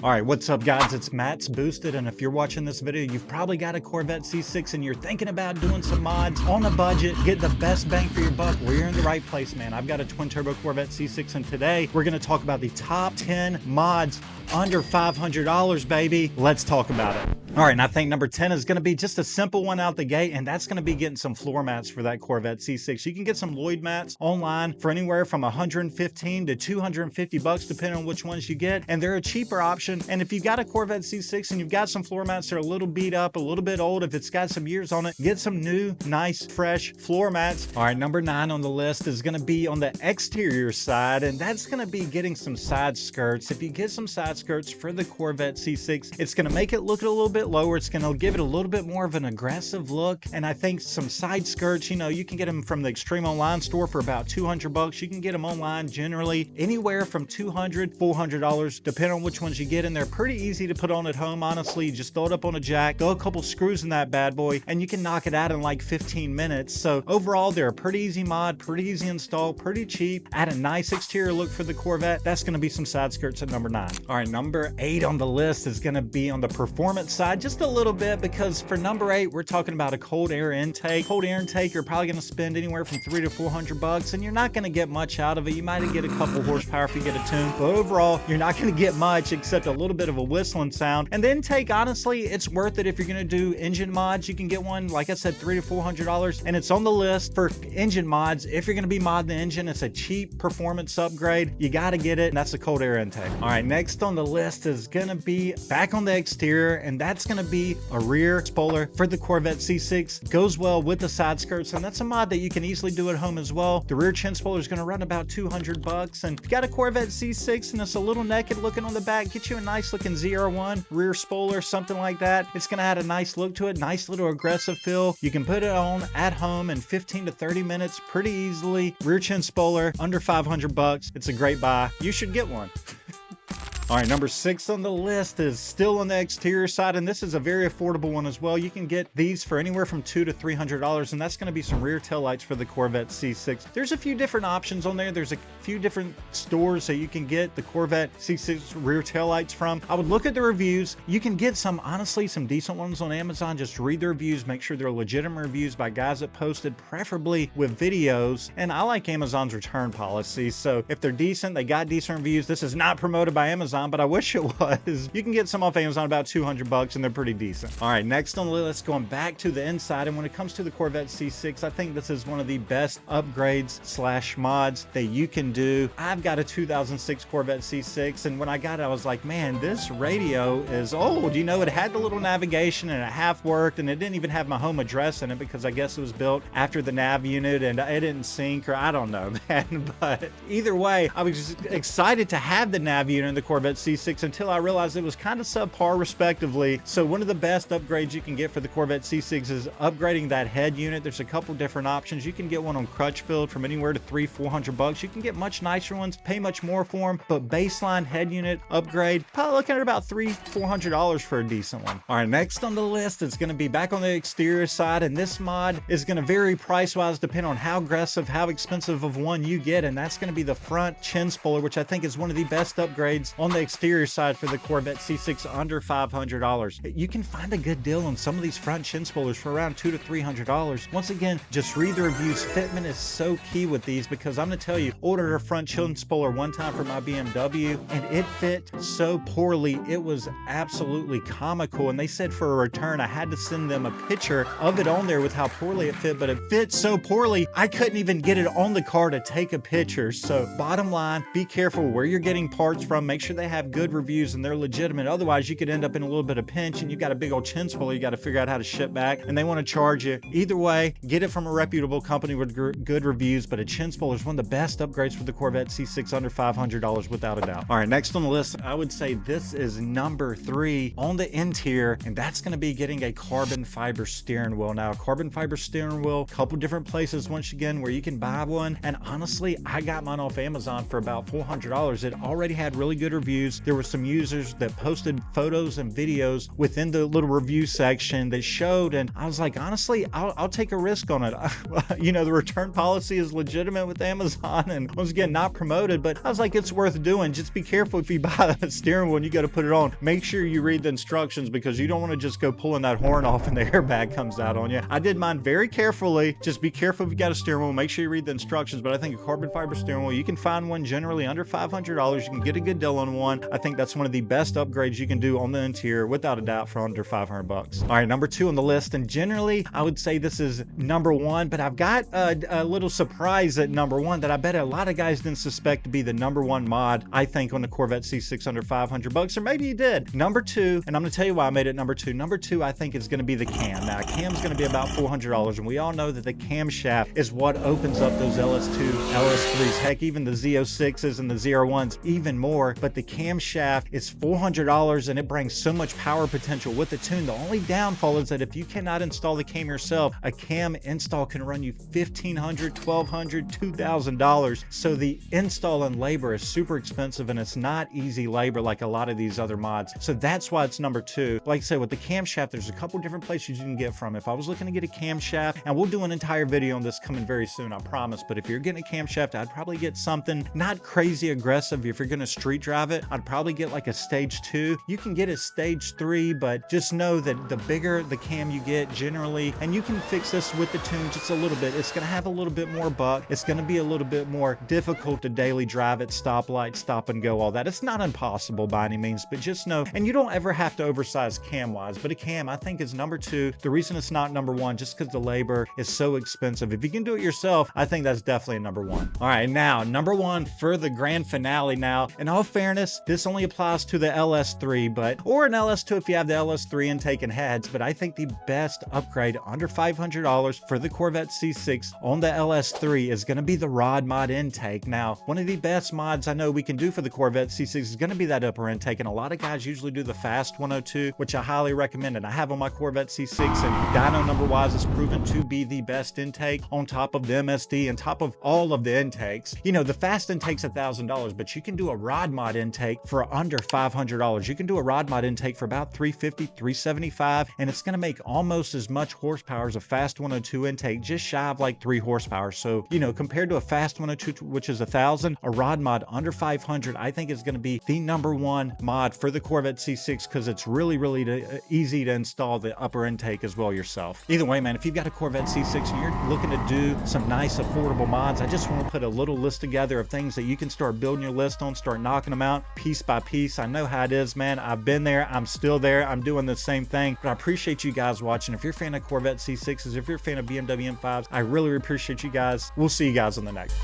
All right, what's up guys? It's Matt's Boosted, and if you're watching this video, you've probably got a Corvette C6 and you're thinking about doing some mods on a budget, get the best bang for your buck. Well, you're in the right place, man. I've got a twin turbo Corvette C6, and today we're gonna talk about the top 10 mods under $500, baby. Let's talk about it. All right, and I think number 10 is gonna be just a simple one out the gate, and that's gonna be getting some floor mats for that Corvette C6. You can get some Lloyd mats online for anywhere from 115 to 250 bucks, depending on which ones you get, and they're a cheaper option. And if you've got a Corvette C6 and you've got some floor mats that are a little beat up, a little bit old, if it's got some years on it, get some new, nice, fresh floor mats. All right, number 9 on the list is gonna be on the exterior side, and that's gonna be getting some side skirts. If you get some side skirts for the Corvette C6, it's gonna make it look a little bit lower. It's gonna give it a little bit more of an aggressive look. And I think some side skirts, you know, you can get them from the Extreme Online store for about 200 bucks. You can get them online generally anywhere from $200, $400, depending on which ones you get. And they're pretty easy to put on at home, honestly. You just throw it up on a jack, throw a couple screws in that bad boy, and you can knock it out in like 15 minutes. So overall, they're a pretty easy mod, pretty easy install, pretty cheap. Add a nice exterior look for the Corvette. That's gonna be some side skirts at number 9. All right, number 8 on the list is gonna be on the performance side, just a little bit, because for number 8, we're talking about a cold air intake. Cold air intake, you're probably gonna spend anywhere from 300 to 400 bucks, and you're not gonna get much out of it. You might get a couple horsepower if you get a tune, but overall, you're not gonna get much except a little bit of a whistling sound. And the intake, honestly, it's worth it if you're gonna do engine mods. You can get one, like I said, $300 to $400, and it's on the list for engine mods. If you're gonna be modding the engine, it's a cheap performance upgrade. You gotta get it, and that's the cold air intake. All right, next on the list is gonna be back on the exterior, and that's gonna be a rear spoiler for the Corvette C6. Goes well with the side skirts, and that's a mod that you can easily do at home as well. The rear chin spoiler is gonna run about 200 bucks, and if you got a Corvette C6 and it's a little naked looking on the back, get you a nice looking ZR1 rear spoiler, something like that. It's gonna add a nice look to it, nice little aggressive feel. You can put it on at home in 15 to 30 minutes pretty easily. Rear chin spoiler, under 500 bucks. It's a great buy. You should get one. All right, number 6 on the list is still on the exterior side, and this is a very affordable one as well. You can get these for anywhere from $200 to $300, and that's going to be some rear taillights for the Corvette C6. There's a few different options on there. There's a few different stores that you can get the Corvette C6 rear taillights from. I would look at the reviews. You can get some, honestly, some decent ones on Amazon. Just read the reviews, make sure they're legitimate reviews by guys that posted, preferably with videos. And I like Amazon's return policy, so if they're decent, they got decent reviews. This is not promoted by Amazon, but I wish it was. You can get some off Amazon about 200 bucks, and they're pretty decent. All right, next on the list, going back to the inside, and when it comes to the Corvette C6, I think this is one of the best upgrades slash mods that you can do. I've got a 2006 Corvette C6, and when I got it, I was like, man, this radio is old. You know, it had the little navigation, and it half worked, and it didn't even have my home address in it because I guess it was built after the nav unit, and it didn't sync, or I don't know, man. But either way, I was just excited to have the nav unit in the Corvette C6 until I realized it was kind of subpar respectively. So one of the best upgrades you can get for the Corvette C6 is upgrading that head unit. There's a couple different options. You can get one on Crutchfield from anywhere to $300-400 bucks. You can get much nicer ones, pay much more for them, but baseline head unit upgrade, probably looking at about $300-400 for a decent one. All right, next on the list is going to be back on the exterior side, and this mod is going to vary price-wise depending on how aggressive, how expensive of one you get, and that's going to be the front chin spoiler, which I think is one of the best upgrades on the exterior side for the Corvette C6 under $500. You can find a good deal on some of these front chin spoilers for around $200 to $300. Once again, just read the reviews. Fitment is so key with these, because I'm gonna tell you, ordered a front chin spoiler one time for my BMW, and it fit so poorly, it was absolutely comical. And they said for a return, I had to send them a picture of it on there with how poorly it fit, but it fit so poorly, I couldn't even get it on the car to take a picture. So bottom line, be careful where you're getting parts from. Make sure they have good reviews and they're legitimate. Otherwise, you could end up in a little bit of pinch, and you got a big old chin spoiler you got to figure out how to ship back, and they want to charge you. Either way, get it from a reputable company with good reviews, but a chin spoiler is one of the best upgrades for the Corvette C6 under $500 without a doubt. All right, next on the list, I would say this is number 3 on the interior, and that's going to be getting a carbon fiber steering wheel. Now, carbon fiber steering wheel, a couple different places once again where you can buy one, and honestly, I got mine off Amazon for about $400. It already had really good reviews reviews. There were some users that posted photos and videos within the little review section that showed, and I was like, honestly, I'll take a risk on it. You know, the return policy is legitimate with Amazon, and once again, not promoted, but I was like, it's worth doing. Just be careful if you buy that steering wheel and you got to put it on. Make sure you read the instructions, because you don't want to just go pulling that horn off and the airbag comes out on you. I did mine very carefully. Just be careful if you got a steering wheel. Make sure you read the instructions, but I think a carbon fiber steering wheel, you can find one generally under $500. You can get a good deal on one. I think that's one of the best upgrades you can do on the interior, without a doubt, for under 500 bucks. All right, number 2 on the list, and generally I would say this is number 1, but I've got a little surprise at number 1 that I bet a lot of guys didn't suspect to be the number 1 mod, I think, on the Corvette C6 under 500 bucks, or maybe you did. Number 2, and I'm gonna tell you why I made it number 2. Number 2, I think, is gonna be the cam. Now, cam's gonna be about $400, and we all know that the camshaft is what opens up those LS2, LS3s, heck, even the Z06s and the Z01s even more, but the camshaft is $400 and it brings so much power potential with the tune. The only downfall is that if you cannot install the cam yourself, a cam install can run you $1,500, $1,200, $2,000. So the install and labor is super expensive, and it's not easy labor like a lot of these other mods. So that's why it's number 2. Like I said, with the camshaft, there's a couple different places you can get from. If I was looking to get a camshaft, and we'll do an entire video on this coming very soon, I promise, but if you're getting a camshaft, I'd probably get something not crazy aggressive. If you're going to street drive it, I'd probably get like a stage 2. You can get a stage 3, but just know that the bigger the cam you get generally, and you can fix this with the tune just a little bit, it's going to have a little bit more buck. It's going to be a little bit more difficult to daily drive at stoplight, stop and go, all that. It's not impossible by any means, but just know, and you don't ever have to oversize cam wise, but a cam I think is number 2. The reason it's not number 1, just because the labor is so expensive. If you can do it yourself, I think that's definitely a number 1. All right, now number 1 for the grand finale. Now, in all fairness, this only applies to the LS3, or an LS2 if you have the LS3 intake and heads, but I think the best upgrade under $500 for the Corvette C6 on the LS3 is going to be the rod mod intake. Now, one of the best mods I know we can do for the Corvette C6 is going to be that upper intake, and a lot of guys usually do the fast 102, which I highly recommend, and I have on my Corvette C6, and dyno number wise is proven to be the best intake on top of the MSD and top of all of the intakes. You know, the fast intake's $1,000, but you can do a rod mod intake for under $500. You can do a rod mod intake for about $350, $375, and it's going to make almost as much horsepower as a fast 102 intake, just shy of like 3 horsepower. So, you know, compared to a fast 102, which is 1,000, a rod mod under 500, I think is going to be the number 1 mod for the Corvette C6, because it's really easy to install the upper intake as well yourself. Either way, man, if you've got a Corvette C6 and you're looking to do some nice affordable mods, I just want to put a little list together of things that you can start building your list on, start knocking them out piece by piece. I know how it is, man. I've been there. I'm still there. I'm doing the same thing, but I appreciate you guys watching. If you're a fan of Corvette C6s, if you're a fan of BMW M5s, I really appreciate you guys. We'll see you guys on the next.